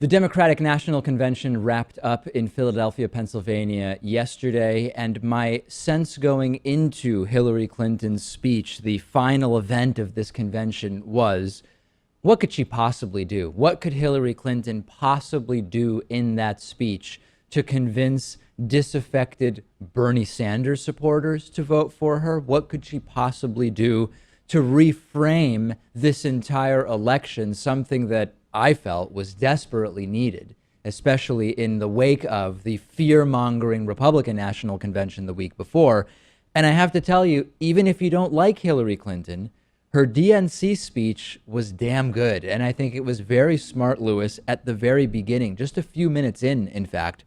The Democratic National Convention wrapped up in Philadelphia, Pennsylvania yesterday, and my sense going into Hillary Clinton's speech, the final event of this convention, was, what could she possibly do? What could Hillary Clinton possibly do in that speech to convince disaffected Bernie Sanders supporters to vote for her? What could she possibly do to reframe this entire election, something that I felt was desperately needed, especially in the wake of the fear-mongering Republican National Convention the week before? And I have to tell you, even if you don't like Hillary Clinton, her DNC speech was damn good. And I think it was very smart, Lewis, at the very beginning, just a few minutes in fact.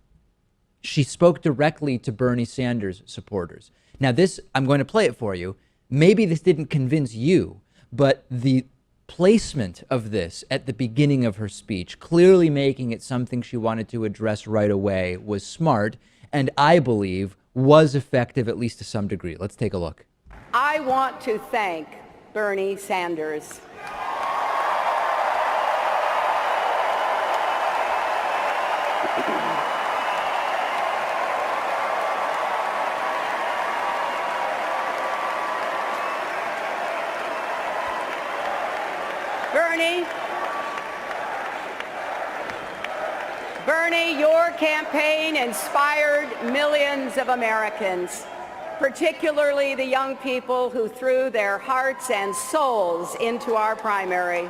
She spoke directly to Bernie Sanders supporters. Now this, I'm going to play it for you. Maybe this didn't convince you, but the placement of this at the beginning of her speech, clearly making it something she wanted to address right away, was smart, and I believe was effective, at least to some degree. Let's take a look. I want to thank Bernie Sanders. Bernie, your campaign inspired millions of Americans, particularly the young people who threw their hearts and souls into our primary.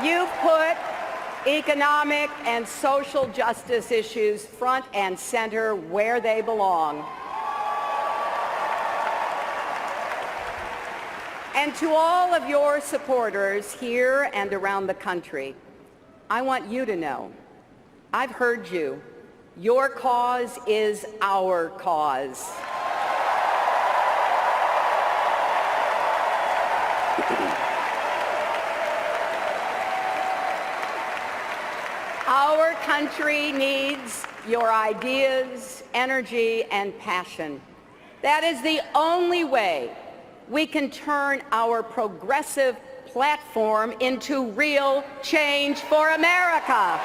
You've put economic and social justice issues front and center where they belong. And to all of your supporters here and around the country, I want you to know, I've heard you. Your cause is our cause. Our country needs your ideas, energy, and passion. That is the only way we can turn our progressive platform into real change for America.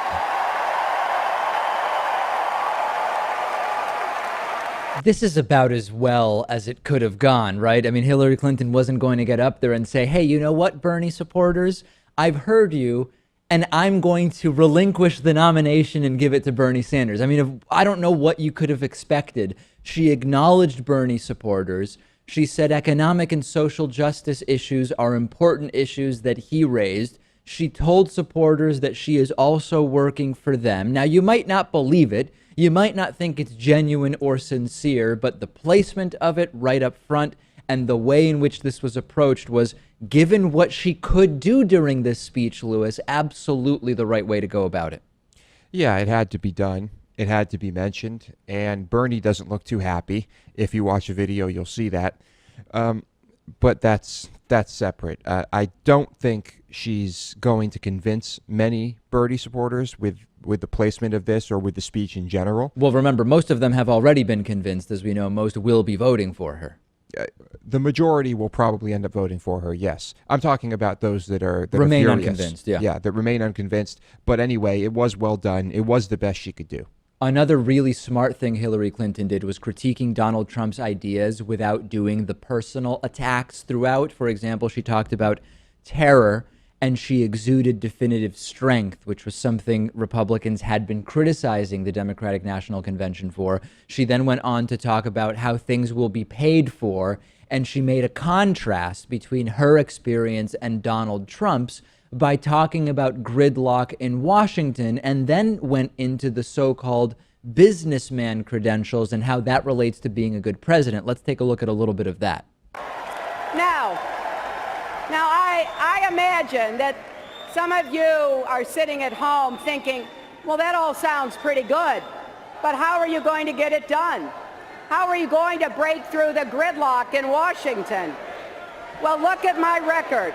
This is about as well as it could have gone, right? I mean, Hillary Clinton wasn't going to get up there and say, hey, you know what, Bernie supporters? I've heard you, and I'm going to relinquish the nomination and give it to Bernie Sanders. I mean, I don't know what you could have expected. She acknowledged Bernie supporters. She said economic and social justice issues are important issues that he raised. She told supporters that she is also working for them. Now, you might not believe it. You might not think it's genuine or sincere, but the placement of it right up front and the way in which this was approached was, given what she could do during this speech, Lewis, absolutely the right way to go about it. Yeah, it had to be done. It had to be mentioned, and Bernie doesn't look too happy. If you watch a video, you'll see that. But that's separate. I don't think she's going to convince many Bernie supporters with the placement of this or with the speech in general. Well, remember, most of them have already been convinced. As we know, most will be voting for her. The majority will probably end up voting for her, yes. I'm talking about those that remain are furious. Unconvinced, yeah. Yeah, that remain unconvinced. But anyway, it was well done. It was the best she could do. Another really smart thing Hillary Clinton did was critiquing Donald Trump's ideas without doing the personal attacks throughout. For example, she talked about terror, and she exuded definitive strength, which was something Republicans had been criticizing the Democratic National Convention for. She then went on to talk about how things will be paid for, and she made a contrast between her experience and Donald Trump's by talking about gridlock in Washington, and then went into the so-called businessman credentials and how that relates to being a good president. Let's take a look at a little bit of that. Now I imagine that some of you are sitting at home thinking, well, that all sounds pretty good, but how are you going to get it done? How are you going to break through the gridlock in Washington? Well, look at my record.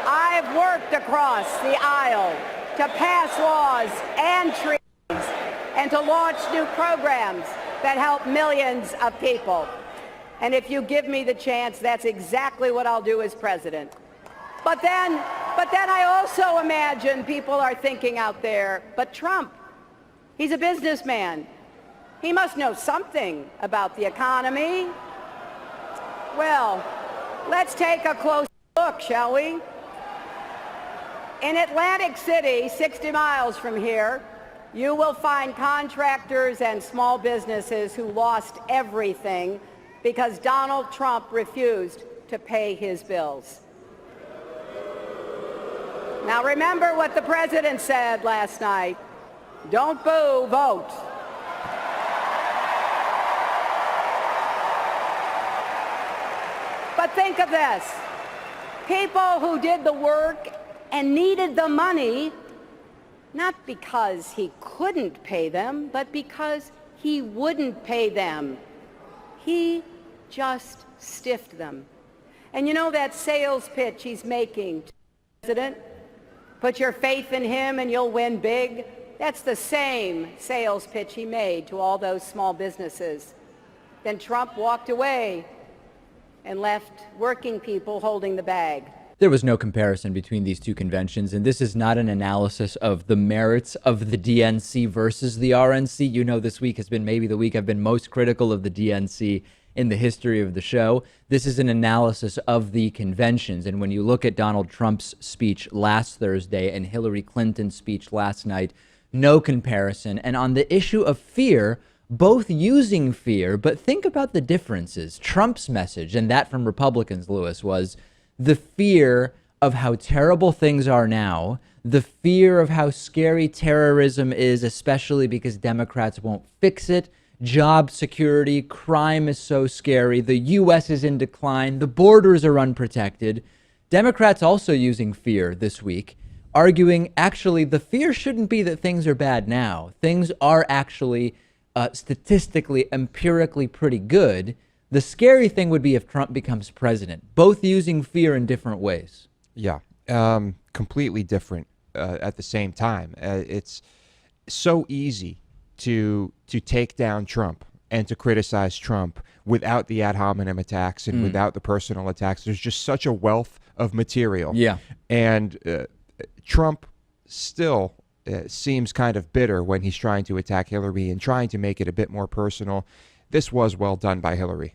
I've worked across the aisle to pass laws and treaties and to launch new programs that help millions of people. And if you give me the chance, that's exactly what I'll do as president. But then But then I also imagine people are thinking out there, but Trump, he's a businessman. He must know something about the economy. Well, let's take a close look, shall we? In Atlantic City, 60 miles from here, you will find contractors and small businesses who lost everything because Donald Trump refused to pay his bills. Now remember what the president said last night. Don't boo, vote. But think of this. People who did the work and needed the money, not because he couldn't pay them, but because he wouldn't pay them. He just stiffed them. And you know that sales pitch he's making to the president? Put your faith in him and you'll win big. That's the same sales pitch he made to all those small businesses. Then Trump walked away and left working people holding the bag. There was no comparison between these two conventions, and this is not an analysis of the merits of the DNC versus the RNC. You know, this week has been maybe the week I've been most critical of the DNC in the history of the show. This is an analysis of the conventions. And when you look at Donald Trump's speech last Thursday and Hillary Clinton's speech last night, no comparison. And on the issue of fear, both using fear, but think about the differences. Trump's message, and that from Republicans, Lewis, was the fear of how terrible things are now, the fear of how scary terrorism is, especially because Democrats won't fix it, job security, crime is so scary, the U.S. is in decline, the borders are unprotected. Democrats also using fear this week, arguing actually the fear shouldn't be that things are bad now. Things are actually statistically, empirically pretty good. The scary thing would be if Trump becomes president, both using fear in different ways. Yeah, completely different at the same time. It's so easy to take down Trump and to criticize Trump without the ad hominem attacks and without the personal attacks. There's just such a wealth of material. Yeah. And Trump still seems kind of bitter when he's trying to attack Hillary and trying to make it a bit more personal. This was well done by Hillary.